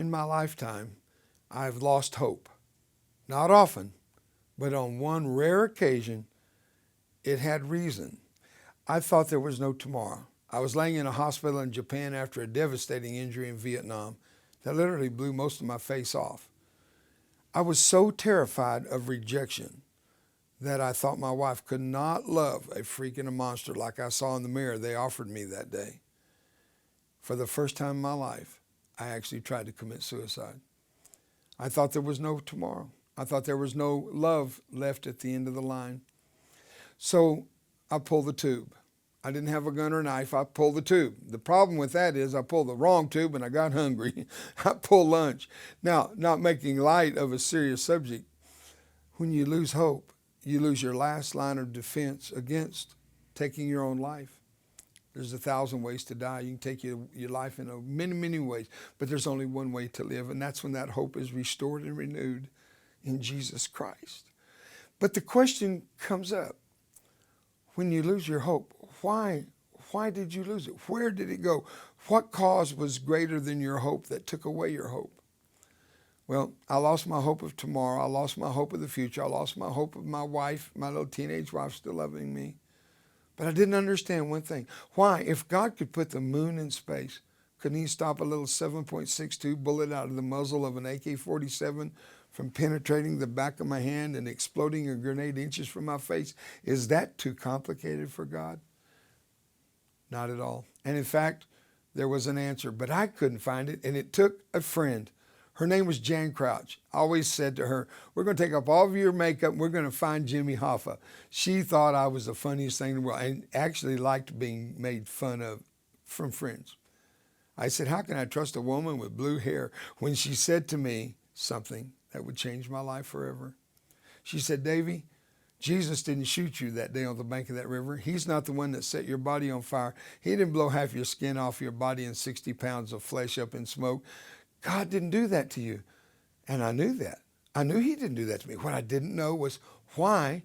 in my lifetime, I've lost hope. Not often, but on one rare occasion, it had reason. I thought there was no tomorrow. I was laying in a hospital in Japan after a devastating injury in Vietnam that literally blew most of my face off. I was so terrified of rejection that I thought my wife could not love a freak and a monster like I saw in the mirror they offered me that day. For the first time in my life, I actually tried to commit suicide. I thought there was no tomorrow. I thought there was no love left at the end of the line. So I pulled the tube. I didn't have a gun or a knife. I pulled the tube. The problem with that is I pulled the wrong tube and I got hungry. I pulled lunch. Now, not making light of a serious subject, when you lose hope, you lose your last line of defense against taking your own life. There's 1,000 ways to die. You can take your life in many, many ways, but there's only one way to live, and that's when that hope is restored and renewed in Jesus Christ. But the question comes up, when you lose your hope, why did you lose it? Where did it go? What cause was greater than your hope that took away your hope? Well, I lost my hope of tomorrow. I lost my hope of the future. I lost my hope of my wife, my little teenage wife still loving me. But I didn't understand one thing. Why? If God could put the moon in space, couldn't he stop a little 7.62 bullet out of the muzzle of an AK-47 from penetrating the back of my hand and exploding a grenade inches from my face? Is that too complicated for God? Not at all. And in fact, there was an answer, but I couldn't find it, and it took a friend. Her name was Jan Crouch. I always said to her, we're going to take off all of your makeup and we're going to find Jimmy Hoffa. She thought I was the funniest thing in the world and actually liked being made fun of from friends. I said, how can I trust a woman with blue hair when she said to me something that would change my life forever? She said, Davy, Jesus didn't shoot you that day on the bank of that river. He's not the one that set your body on fire. He didn't blow half your skin off your body and 60 pounds of flesh up in smoke. God didn't do that to you. And I knew that. I knew he didn't do that to me. What I didn't know was, why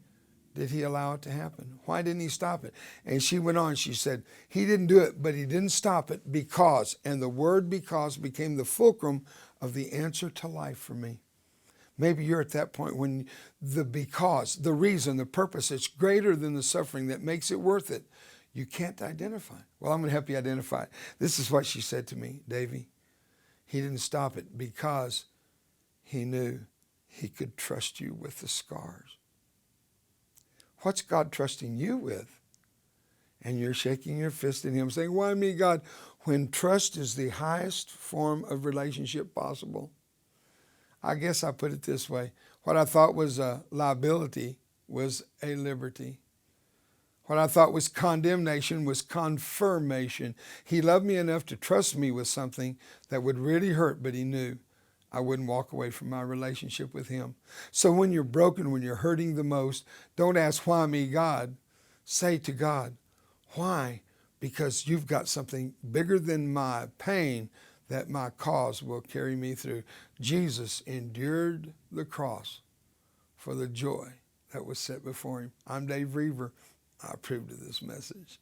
did he allow it to happen? Why didn't he stop it? And she went on, she said, he didn't do it, but he didn't stop it because, and the word because became the fulcrum of the answer to life for me. Maybe you're at that point when the because, the reason, the purpose, it's greater than the suffering that makes it worth it. You can't identify. Well, I'm going to help you identify it. This is what she said to me, Davy. He didn't stop it because he knew he could trust you with the scars. What's God trusting you with? And you're shaking your fist at him saying, why me, God? When trust is the highest form of relationship possible. I guess I put it this way. What I thought was a liability was a liberty. What I thought was condemnation was confirmation. He loved me enough to trust me with something that would really hurt, but he knew I wouldn't walk away from my relationship with him. So when you're broken, when you're hurting the most, don't ask, why me, God? Say to God, why? Because you've got something bigger than my pain that my cause will carry me through. Jesus endured the cross for the joy that was set before him. I'm Dave Roever. I approve of this message.